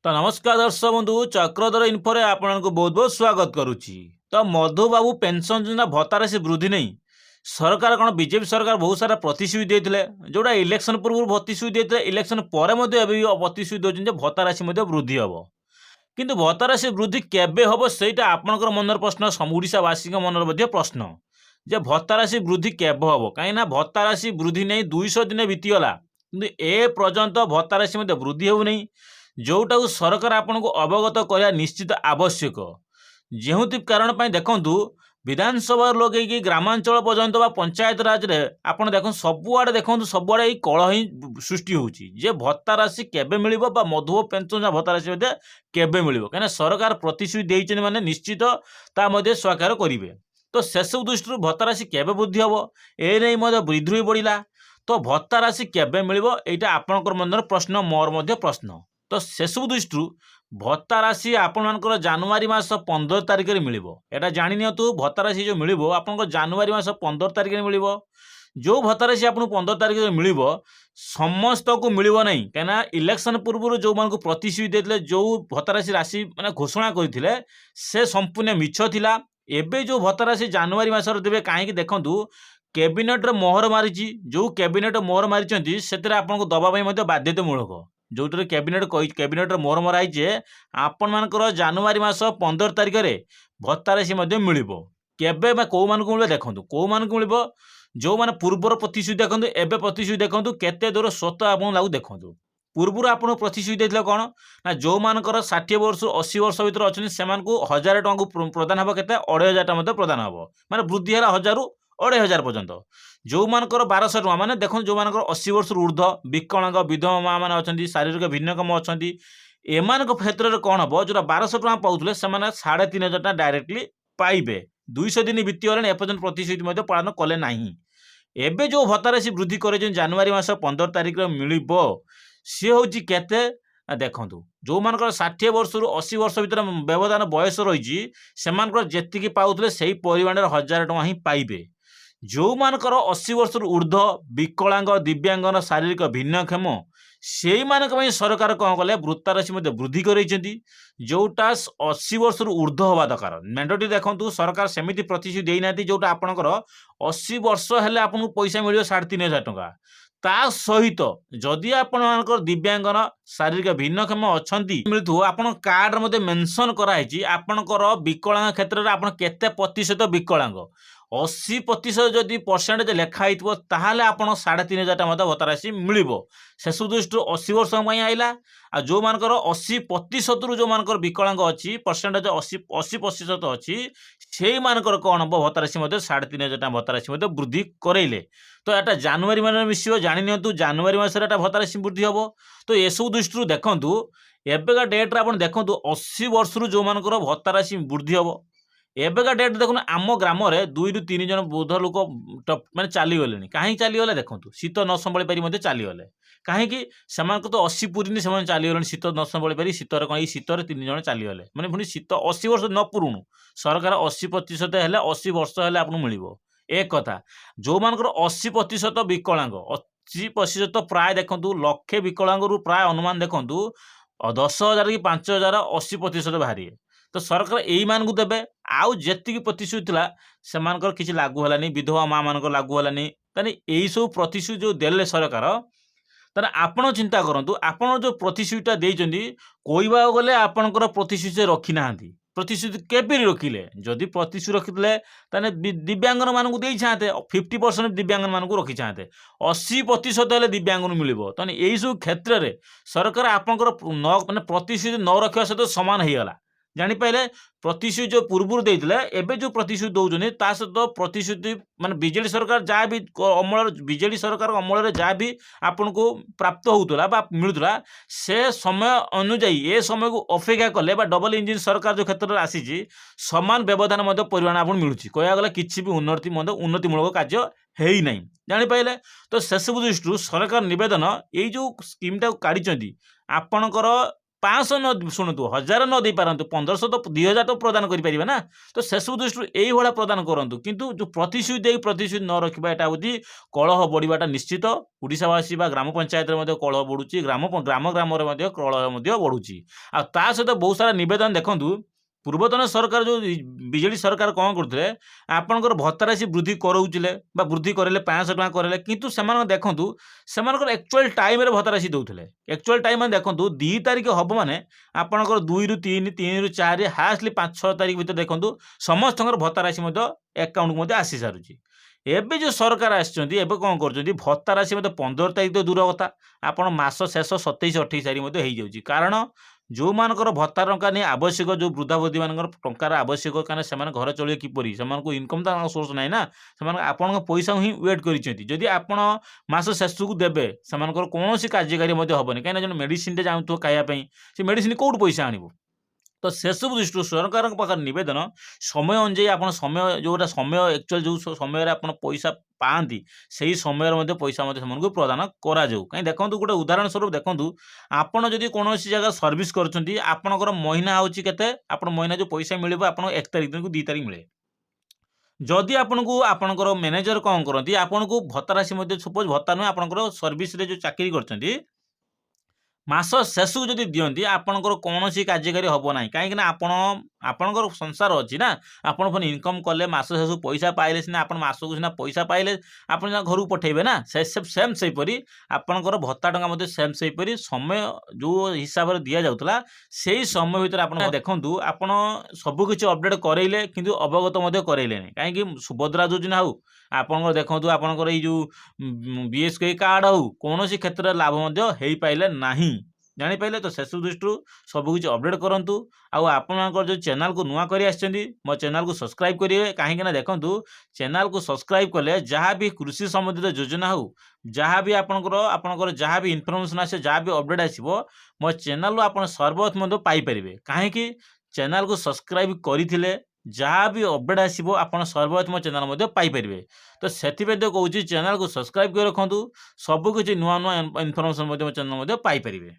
तो नमस्कार दर्शक बंधु चक्रधर इनफोरे आपको बहुत बहुत स्वागत करुच्ची। तो मधुबाबू पेंशन योजना भत्ता राशि वृद्धि नहीं सरकार कौन बीजेपी सरकार बहुत सारा प्रतिश्रुति देते जोटा इलेक्शन पूर्व प्रतिश्रुति देते इलेक्शन पर प्रतिश्रुति देते भत्ता राशि वृद्धि हम किंतु भत्ता राशि वृद्धि केबे हम सेटा आपंकर मनर प्रश्न ओडावासी मनर प्रश्न जे भत्ता राशि वृद्धि केब हम कहीं भत्ता राशि वृद्धि नहीं 200 दिन बीतीगला कि ए पर्यंत भत्ता राशि वृद्धि हो नहीं जोटा सरकार आपन को अवगत करवा निश्चित आवश्यक जो कारण देखूँ विधानसभा लगे ग्रामांचल पर्यंत पंचायत राज रे आपन देख सबुआड़े देखूँ सबुआड़े कलह ही सृष्टि होची भत्ता राशि केबे मिलिबो बा मधुबाबू पेंशन भत्ता राशि केबे मिलिबो कहीं सरकार प्रतिश्रुति देइछन माने निश्चित ता मध्ये साकार करिवे। तो सेसब दृष्टि भत्ता राशि केबे वृद्धि हम ए नहीं विद्रोही बढ़ला तो भत्ता राशि केबे मिलिबो एटा आपनकर मनर प्रश्न मोर मध्ये प्रश्न। तो सेसब दृष्टि भत्ता राशि आपंकर जनवरी मास 15 तारिख में मिल एटा जाणी नियंतु भत्ता राशि जो मिल आप जनवरी मास 15 तारिख में मिल जो भत्ता राशि आपको 15 तारिख में मिल समस्त को मिल ना कहीं इलेक्शन पूर्व जो मान प्रतिश्रुति देते जो भत्ता राशि राशि मैंने घोषणा करते से संपूर्ण मिछ थिला। एबे जो भत्ता राशि जनवरी मासर देवे कहीं देखूँ कैबिनेट मोहर मारी जो कैबिनेट मोहर मारी से आपको दवाई बाध्यतामूलक जो कैबिनेट मोहर मराई आपण मानकर जनवरी मास 15 तारिख में भत्ता राशि मिल केबे कौ मान मिले देखूँ कौ मान मिल जो मैंने पूर्वर प्रतिश्रुति देखूँ एवं प्रतिश्रुति देखूँ केते दूर स्वतः आप लागू देखूँ पूर्वर आप प्रतिश्रुति देते कौन ना जो मानकर 60 वर्ष 80 वर्ष भर अच्छे से 1000 टଙ୍କା प्रदान हम के 2500 टଙ୍କା प्रदान हम माने वृद्धि है 1000 ରୁ 2500 पर्यंत जो मानकर 1200 टଙ୍କା माने देखो जो मानकर 80 वर्ष ऊर्ध विकलांग विधवा माँ मैंने अच्छा शारीरिक भिन्नक्षम अच्छा एमान क्षेत्र में कौन हम जो 1200 टଙ୍କା पाते से 3500 टଙ୍କା डायरेक्टली पाइबे 200 दिन बीतीगले एपर्यंत प्रतिश्रुति पालन कले ना एबे जो भत्ता राशि वृद्धि कर जनवरी मास 15 तारिख में मिल सी हूँ केते देखूँ जो मानकर 60 वर्ष ରୁ 80 वर्ष भर व्यवधान बयस रही जी पाते से परिमाण 1000 टଙ୍କା ही पाइबे जो मानकर 80 वर्ष ରୁ ऊर्ध विकलांग दिव्यांगन शारीरिक भिन्नक्षम से सरकार कौन कले भत्ता राशि वृद्धि कर जोटा 80 वर्ष ରୁ ऊर्ध हवा दरकार मेंडटी देखूँ सरकार सेमती प्रतिश्रुति देना जोटा आपंकर 80 वर्ष हेले आपको पैसा मिल 3500 टଙ୍କା ता सहित जदि आपंकर दिव्यांगन शारीरिक भिन्नक्षम अच्छा मिलू आप कार्ड मेंशन कराई आपंकर विकलांग क्षेत्र में आप केते प्रतिशत विकलांग 80% जदि परसेंटेज लेखाई ताहले आप 3500 टଙ୍କା भत्ता राशि मिल शेष दृष्टि 80 वर्ष आईला आ जो मानकर 80% रू जो मानकर विकलांग अच्छी परसेंटेज 80% अच्छी से मानकर कौन हम भत्ता राशि 3500 टଙ୍କା भत्ता राशि वृद्धि करेले तो यहाँ जनवरी मान मिसिव जाणी नियंतु जनवरी मासरे भत्ता राशि वृद्धि हम। तो ये सब दृष्टि देखूँ एबेका डेट्रे आप देखूँ 80 वर्ष रू जो मानकर भत्ता राशि वृद्धि हम एबेका डेट देखो आम ग्राम में 2 ରୁ 3 जन वृद्ध लोक मैंने चलीगले कहीं चलीगले देखूँ शीत न संभाली पारि चलीगले कहीं तो 80 पूरी से चलीगले शीत न संभाली पारि शीतर कौन शीतर 3 जन चलीगले मैंने पुणी शीत 80 वर्ष न पुरुणु सरकार 80% है 80 वर्ष है आपको मिल एक कथा जो मानकर 80% विकलांग 80% प्राय देखूँ लक्षे विकलांग प्राय अनुमान देखूँ 10,000 कि 5,000 80% बाहरी तो सरकार यही मानक देवे आउ जी प्रतिश्रुति था से किसी लागू है विधवा माँ मान लागू है यही सब प्रतिश्रुति जो देले सरकार तार आपण चिंता करूँ आपड़ जो प्रतिश्रुतिटा देते कहवा गले आपणकर प्रतिश्रुति रखी ना प्रतिश्रुति केबे रखिले जदि प्रतिश्रुति रखिले दिव्यांगन मानक दे चाहते 50% दिव्यांगन मानक रखी चाहते 80% दिव्यांगन मिल तो यही सब क्षेत्र में सरकार आपंकर माने प्रतिश्रुति न रखा सहित सामान हो गला जापारे प्रतिश्रुति जो पूर्व देते एवं जो प्रतिश्रुति दौरान ता सहित प्रतिश्रुति माने बीजेडी सरकार जहाँ भी अमल बीजेडी सरकार अमल जहाँ भी आपन को प्राप्त होता मिलूला से समय अनुजाई ए समय को अपेक्षा कले डबल इंजिन सरकार जो क्षेत्र में आसी सामान व्यवधान परिमाण आप मिलूँ कह गला कि भी उन्नतिमूलक कार्य है ना जापारे तो से सब दृष्टि सरकार नवेदन ये जो स्कीमटा काढ़ी आपणकर 500 न शुणु 1000 न दे पारंतु 1500 तो 2000 तो प्रदान करि परिबे ना। तो सेसबु दृष्टि एई भला प्रदान करंतु किंतु जो प्रतिश्रुति देई प्रतिश्रुति न रखिबा एटा होती कलह बढ़िबाटा निश्चित। ओडिशावासी बा ग्राम पंचायत रे मध्ये कलह बढ़ुची, ग्राम ग्राम रे मध्ये कलह मध्ये बढ़ुची। आ ता सहित बहुत सारा निवेदन देखंतु पूर्वतन सरकार जो बीजेडी सरकार कौन करते आपणकर भत्ता राशि वृद्धि कराउले बा वृद्धि करेले 500 टका करेले किंतु सेमान देखंतु सेमानकर एक्चुअल टाइम रे भत्ता राशि दउथले। एक्चुअल टाइम में देखंतु 2 तारिख हब माने आपणकर 2 रु 3 3 रु 4 हासली 5 6 तारिख भीतर देखंतु समस्तकर भत्ता राशि मध्ये अकाउंट मध्ये आसी सारुची। एबे जो सरकार आछंती एबे कोन करछंती भत्ता राशि मध्ये 15 तारिख तो दूर कथा आपण मास शेष 27 28 तारिख मध्ये हेई जाउची। कारण जो मानकर भत्ता टंका नहीं आवश्यक जो वृद्धावधी मानकर टंकार आवश्यक कारण से घर चलिए किपरि से इनकम तो सोर्स ना ना से आपण पैसा ही वेट करिसेंती। जदि आपण मास शेष को देबे सेमानकर कोनोसी कार्यकारी मध्ये हबनी काई ना जन मेडिसिन रे जाउथो खाया पई से मेडिसिन कोड पैसा आनिबो। तो से सब दृष्टि सरकार पाखर निवेदन समय अनुଯାୟୀ ଆପଣ समय जोटा समय एक्चुअल जो समय ଆପଣ पैसा पाती से समय पैसा से प्रदान करा जाऊ। कहीं देखो गोटे उदाहरण स्वरूप देखो आपड़ जदि कौन जगह सर्विस करछंती आपनकर महीना होची केते आपण महीना जो पैसा मिले आप 1 तारिख दिन को 2 तारिख मिले। जदि आपनको आपनकर मैनेजर कौन करती आपको भत्ता राशि सपोज भत्ता नुह आपनकर सर्विस रे जो चाकरी करछंती मास शेष को जदि दियंती आपनकर कौनसी कार्यकारी हब ना कहीं आपणकर संसार अच्छी ना आपन पुणी इनकम कले मास शेष पैसा पाइले सिना आप मास को सिना पैसा पाइले आप घर को पठेबे ना सेम सेहीपरि आपनकर भत्ता टंका सेम सेहीपरि समय जो हिसाब से दि जाउतला से समय भितर आप देखंतु आपण सबकिछि अपडेट करेले किंतु अवगत करेले कहीं सुभद्रा योजना हो आपन देखंतु आपनकर ये जो बीएसके कार्ड हो कौन क्षेत्र में लाभ हो पाइले नाही जानी पाइले। तो शेष दृष्टि सबकिछि अपडेट करंतु आपनकर जो चैनल को नुआ करी आछंती मो चैनल को सब्सक्राइब करिवे कहीं ना देखंतु चैनल को सब्सक्राइब कले जहाँ भी कृषि संबंधित योजना हो जहाँ भी आपनकर जहाँ भी इनफॉरमेशन आसे जहाँ भी अपडेट आसीबो मो चैनल आपन सर्वप्रथम पाई परिबे कहीं चैनल को सब्सक्राइब करथिले जहाँ भी अपडेट आसीबो आपन सर्वप्रथम चैनल मध्ये पाई परिबे। तो सेथिबे तो कहूची चैनल को सब्सक्राइब कर रखंतु सबकिछि नुआ नुआ इनफॉरमेशन मध्ये चैनल मध्ये पाई परिबे।